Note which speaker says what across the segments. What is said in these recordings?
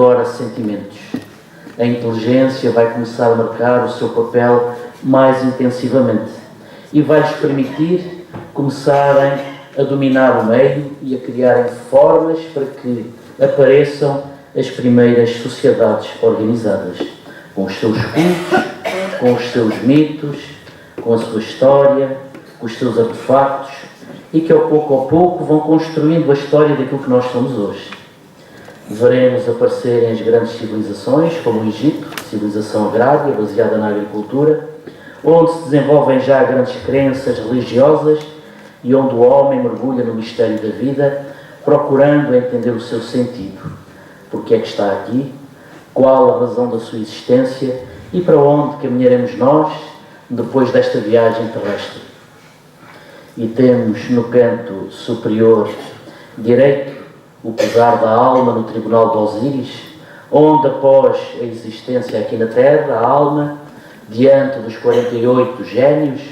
Speaker 1: agora sentimentos. A inteligência vai começar a marcar o seu papel mais intensivamente e vai-lhes permitir começarem a dominar o meio e a criarem formas para que apareçam as primeiras sociedades organizadas, com os seus cultos, com os seus mitos, com a sua história, com os seus artefactos, e que ao pouco vão construindo a história daquilo que nós somos hoje. Veremos aparecerem as grandes civilizações, como o Egito, civilização agrária, baseada na agricultura, onde se desenvolvem já grandes crenças religiosas e onde o homem mergulha no mistério da vida, procurando entender o seu sentido. Porque é que está aqui? Qual a razão da sua existência e para onde caminharemos nós depois desta viagem terrestre? E temos no canto superior direito o pesar da alma no tribunal de Osíris, onde após a existência aqui na Terra, a alma, diante dos 48 génios,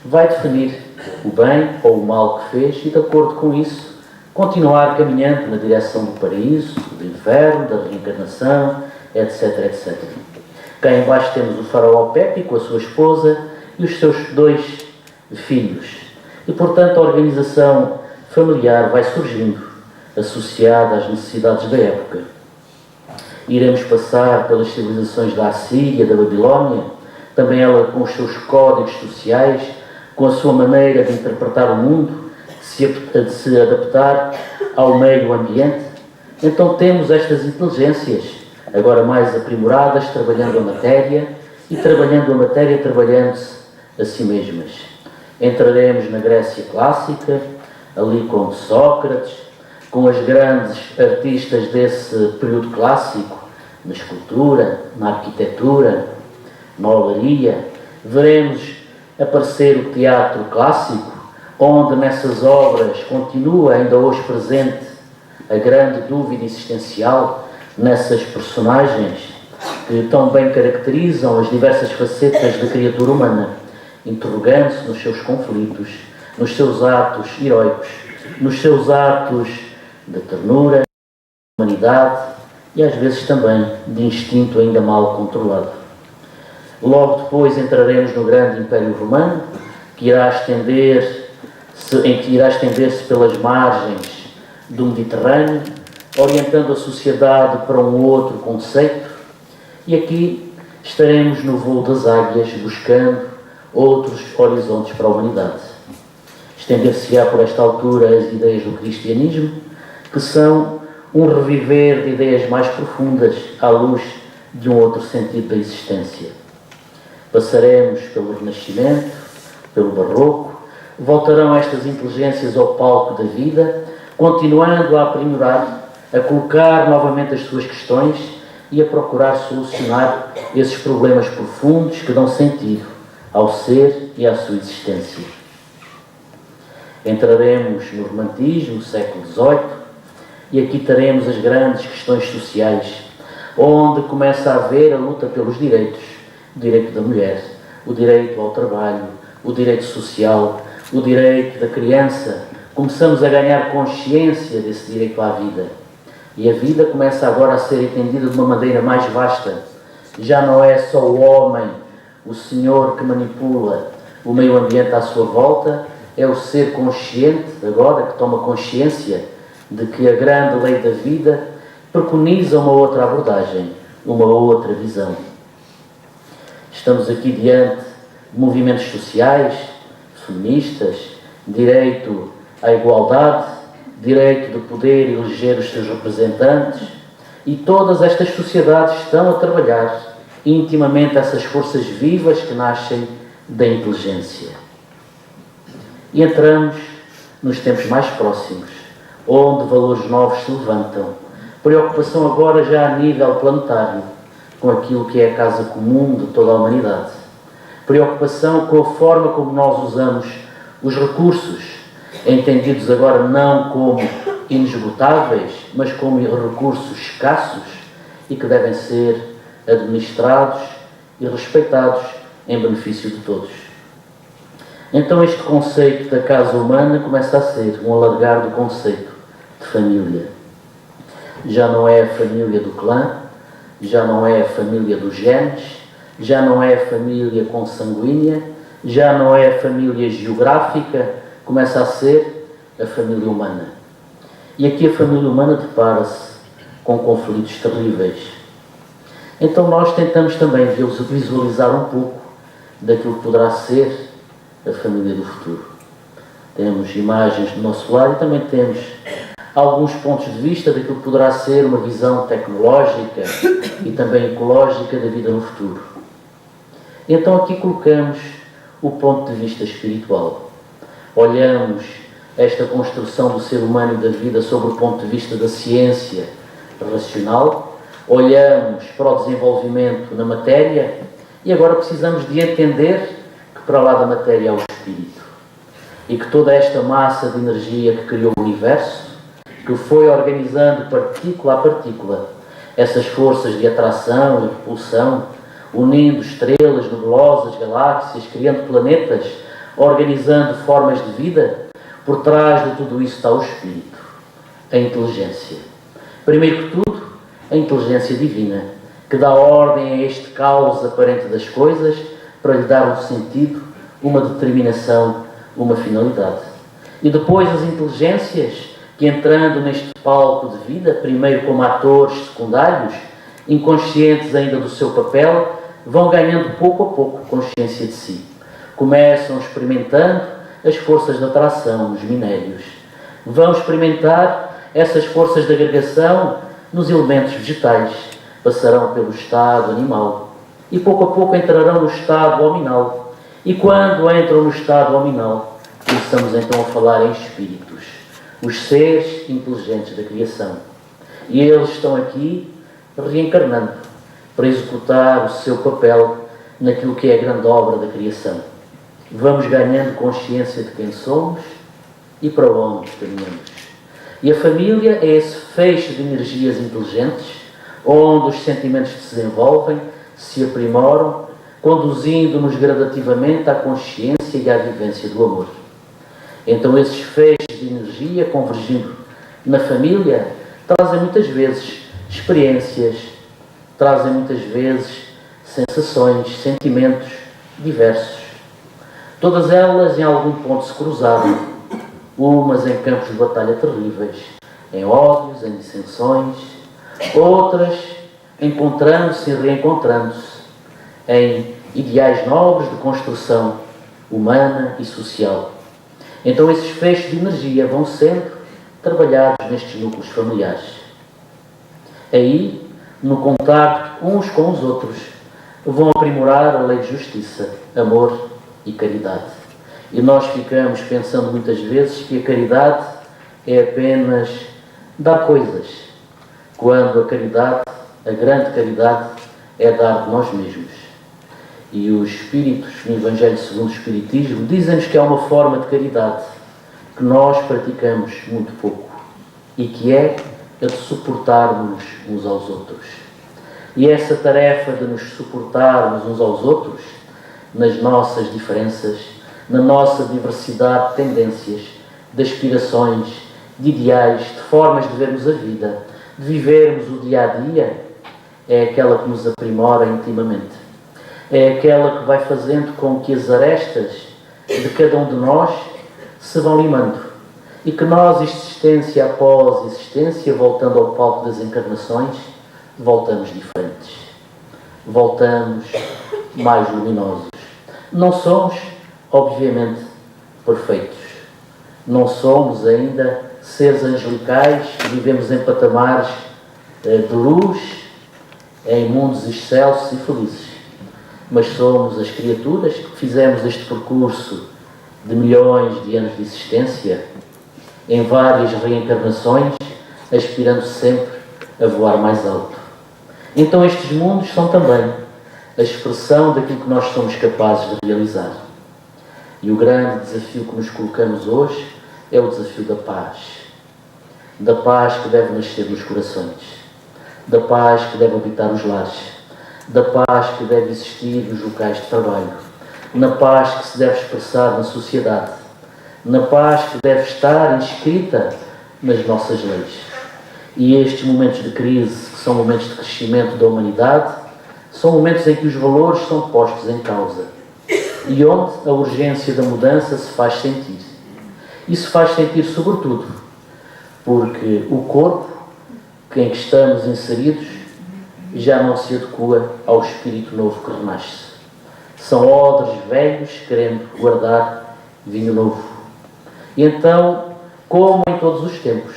Speaker 1: vai definir o bem ou o mal que fez e, de acordo com isso, continuar caminhando na direção do paraíso, do inferno, da reencarnação, etc, etc. Cá em baixo temos o faraó Pepe com a sua esposa e os seus 2 filhos. E, portanto, a organização familiar vai surgindo, associada às necessidades da época. Iremos passar pelas civilizações da Assíria, da Babilónia, também ela com os seus códigos sociais, com a sua maneira de interpretar o mundo, de se adaptar ao meio ambiente. Então temos estas inteligências, agora mais aprimoradas, trabalhando a matéria, e trabalhando a matéria, trabalhando-se a si mesmas. Entraremos na Grécia clássica, ali com Sócrates, com as grandes artistas desse período clássico, na escultura, na arquitetura, na olaria. Veremos aparecer o teatro clássico, onde nessas obras continua ainda hoje presente a grande dúvida existencial nessas personagens que tão bem caracterizam as diversas facetas da criatura humana, interrogando-se nos seus conflitos, nos seus atos heroicos, nos seus atos de ternura, de humanidade e às vezes também de instinto ainda mal controlado. Logo depois entraremos no grande Império Romano, que irá estender-se pelas margens do Mediterrâneo, orientando a sociedade para um outro conceito, e aqui estaremos no voo das águias, buscando outros horizontes para a humanidade. Estender-se-á por esta altura as ideias do cristianismo, que são um reviver de ideias mais profundas à luz de um outro sentido da existência. Passaremos pelo Renascimento, pelo Barroco, voltarão estas inteligências ao palco da vida, continuando a aprimorar, a colocar novamente as suas questões e a procurar solucionar esses problemas profundos que dão sentido ao ser e à sua existência. Entraremos no Romantismo, século XVIII, e aqui teremos as grandes questões sociais, onde começa a haver a luta pelos direitos, o direito da mulher, o direito ao trabalho, o direito social, o direito da criança. Começamos a ganhar consciência desse direito à vida. E a vida começa agora a ser entendida de uma maneira mais vasta. Já não é só o homem, o senhor que manipula o meio ambiente à sua volta, é o ser consciente agora que toma consciência de que a grande lei da vida preconiza uma outra abordagem, uma outra visão. Estamos aqui diante de movimentos sociais, feministas, direito à igualdade, direito de poder eleger os seus representantes, e todas estas sociedades estão a trabalhar intimamente essas forças vivas que nascem da inteligência. E entramos nos tempos mais próximos, onde valores novos se levantam. Preocupação agora já a nível planetário, com aquilo que é a casa comum de toda a humanidade. Preocupação com a forma como nós usamos os recursos, entendidos agora não como inesgotáveis, mas como recursos escassos e que devem ser administrados e respeitados em benefício de todos. Então este conceito da casa humana começa a ser um alargar do conceito de família. Já não é a família do clã, já não é a família dos genes, já não é a família consanguínea, já não é a família geográfica, começa a ser a família humana. E aqui a família humana depara-se com conflitos terríveis. Então nós tentamos também visualizar um pouco daquilo que poderá ser a família do futuro. Temos imagens do nosso lado e também temos alguns pontos de vista daquilo que poderá ser uma visão tecnológica e também ecológica da vida no futuro. Então aqui colocamos o ponto de vista espiritual. Olhamos esta construção do ser humano e da vida sobre o ponto de vista da ciência racional, olhamos para o desenvolvimento na matéria e agora precisamos de entender que para lá da matéria há o espírito e que toda esta massa de energia que criou o universo, que foi organizando partícula a partícula, essas forças de atração e repulsão, unindo estrelas, nebulosas, galáxias, criando planetas, organizando formas de vida, por trás de tudo isso está o espírito, a inteligência. Primeiro que tudo, a inteligência divina, que dá ordem a este caos aparente das coisas para lhe dar um sentido, uma determinação, uma finalidade. E depois as inteligências que, entrando neste palco de vida, primeiro como atores secundários, inconscientes ainda do seu papel, vão ganhando pouco a pouco consciência de si. Começam experimentando as forças de atração nos minérios. Vão experimentar essas forças de agregação nos elementos vegetais. Passarão pelo estado animal e pouco a pouco entrarão no estado hominal. E quando entram no estado hominal, começamos então a falar em espíritos, os seres inteligentes da criação. E eles estão aqui reencarnando para executar o seu papel naquilo que é a grande obra da criação. Vamos ganhando consciência de quem somos e para onde caminhamos. E a família é esse feixe de energias inteligentes, onde os sentimentos se desenvolvem, se aprimoram, conduzindo-nos gradativamente à consciência e à vivência do amor. Então esses feixes de energia convergindo na família trazem muitas vezes experiências, trazem muitas vezes sensações, sentimentos diversos. Todas elas em algum ponto se cruzaram, umas em campos de batalha terríveis, em ódios, em dissensões, outras encontrando-se e reencontrando-se em ideais nobres de construção humana e social. Então esses feixes de energia vão sendo trabalhados nestes núcleos familiares. Aí, no contacto uns com os outros, vão aprimorar a lei de justiça, amor e caridade. E nós ficamos pensando muitas vezes que a caridade é apenas dar coisas, quando a caridade, a grande caridade, é dar de nós mesmos. E os Espíritos, no Evangelho segundo o Espiritismo, dizem-nos que há uma forma de caridade que nós praticamos muito pouco e que é a de suportarmos uns aos outros. E essa tarefa de nos suportarmos uns aos outros, nas nossas diferenças, na nossa diversidade de tendências, de aspirações, de ideais, de formas de vermos a vida, de vivermos o dia-a-dia, é aquela que nos aprimora intimamente. É aquela que vai fazendo com que as arestas de cada um de nós se vão limando e que nós, existência após existência, voltando ao palco das encarnações, voltamos diferentes, voltamos mais luminosos. Não somos, obviamente, perfeitos. Não somos ainda seres angelicais, vivemos em patamares de luz, em mundos excelsos e felizes. Mas somos as criaturas que fizemos este percurso de milhões de anos de existência, em várias reencarnações, aspirando sempre a voar mais alto. Então estes mundos são também a expressão daquilo que nós somos capazes de realizar. E o grande desafio que nos colocamos hoje é o desafio da paz. Da paz que deve nascer nos corações, da paz que deve habitar os lares, da paz que deve existir nos locais de trabalho, na paz que se deve expressar na sociedade, na paz que deve estar inscrita nas nossas leis. E estes momentos de crise, que são momentos de crescimento da humanidade, são momentos em que os valores são postos em causa e onde a urgência da mudança se faz sentir. E se faz sentir sobretudo porque o corpo em que estamos inseridos já não se adequa ao espírito novo que renasce. São odres velhos querendo guardar vinho novo. E então, como em todos os tempos,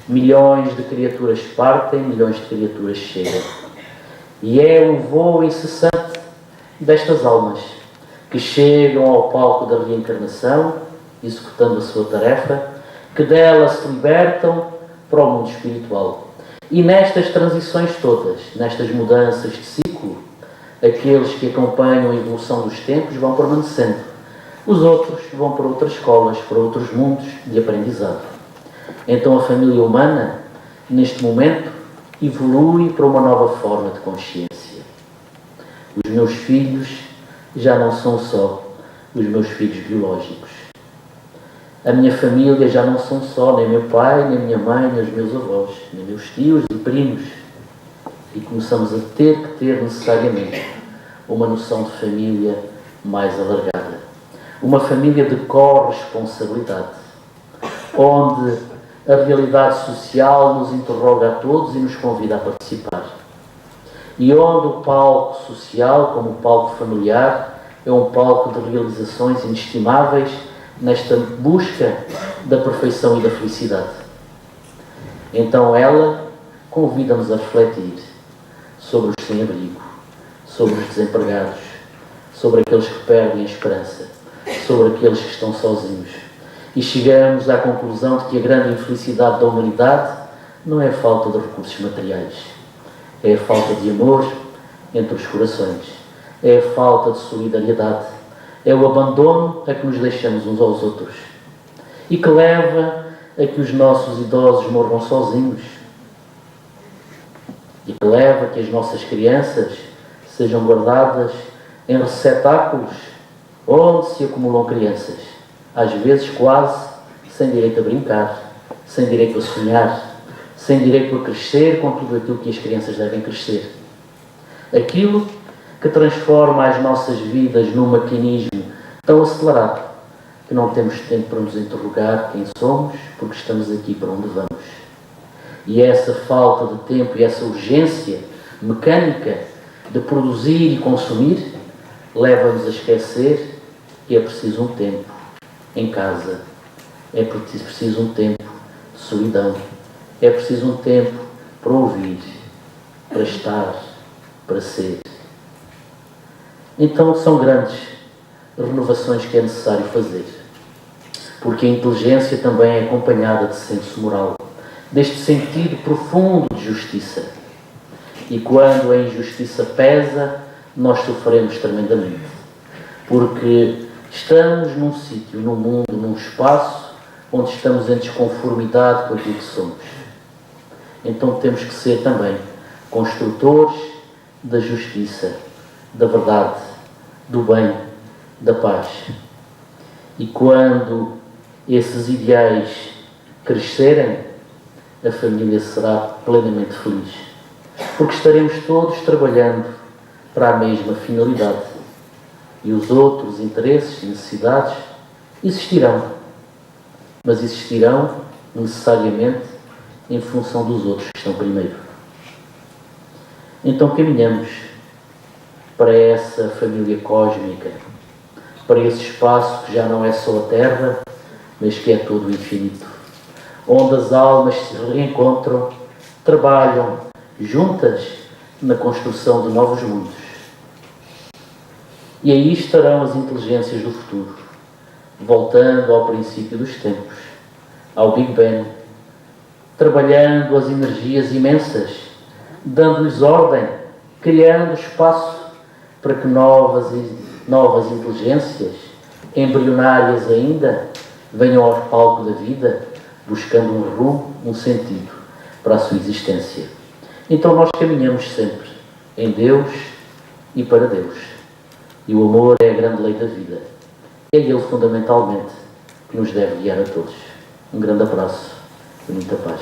Speaker 1: milhões de criaturas partem, milhões de criaturas chegam. E é o voo incessante destas almas que chegam ao palco da reencarnação, executando a sua tarefa, que dela se libertam para o mundo espiritual. E nestas transições todas, nestas mudanças de ciclo, aqueles que acompanham a evolução dos tempos vão permanecendo. Os outros vão para outras escolas, para outros mundos de aprendizado. Então a família humana, neste momento, evolui para uma nova forma de consciência. Os meus filhos já não são só os meus filhos biológicos. A minha família já não são só nem meu pai, nem minha mãe, nem os meus avós, nem meus tios e primos. E começamos a ter que ter necessariamente uma noção de família mais alargada. Uma família de corresponsabilidade, onde a realidade social nos interroga a todos e nos convida a participar. E onde o palco social, como o palco familiar, é um palco de realizações inestimáveis nesta busca da perfeição e da felicidade. Então ela convida-nos a refletir sobre os sem-abrigo, sobre os desempregados, sobre aqueles que perdem a esperança, sobre aqueles que estão sozinhos. E chegamos à conclusão de que a grande infelicidade da humanidade não é a falta de recursos materiais, é a falta de amor entre os corações, é a falta de solidariedade, é o abandono a que nos deixamos uns aos outros e que leva a que os nossos idosos morram sozinhos e que leva a que as nossas crianças sejam guardadas em receptáculos onde se acumulam crianças, às vezes quase sem direito a brincar, sem direito a sonhar, sem direito a crescer com tudo aquilo que as crianças devem crescer. Aquilo que transforma as nossas vidas num maquinismo tão acelerado que não temos tempo para nos interrogar quem somos, porque estamos aqui para onde vamos. E essa falta de tempo e essa urgência mecânica de produzir e consumir leva-nos a esquecer que é preciso um tempo em casa, é preciso um tempo de solidão, é preciso um tempo para ouvir, para estar, para ser. Então são grandes renovações que é necessário fazer, porque a inteligência também é acompanhada de senso moral, deste sentido profundo de justiça. E quando a injustiça pesa, nós sofremos tremendamente, porque estamos num sítio, num mundo, num espaço onde estamos em desconformidade com aquilo que somos. Então temos que ser também construtores da justiça, da verdade, do bem, da paz. E quando esses ideais crescerem, a família será plenamente feliz, porque estaremos todos trabalhando para a mesma finalidade. E os outros interesses e necessidades existirão, mas existirão necessariamente em função dos outros que estão primeiro. Então caminhamos para essa família cósmica, para esse espaço que já não é só a Terra, mas que é todo o infinito, onde as almas se reencontram, trabalham juntas na construção de novos mundos. E aí estarão as inteligências do futuro, voltando ao princípio dos tempos, ao Big Bang, trabalhando as energias imensas, dando-lhes ordem, criando espaço para que novas inteligências, embrionárias ainda, venham ao palco da vida, buscando um rumo, um sentido para a sua existência. Então nós caminhamos sempre em Deus e para Deus. E o amor é a grande lei da vida. É Ele, fundamentalmente, que nos deve guiar a todos. Um grande abraço e muita paz.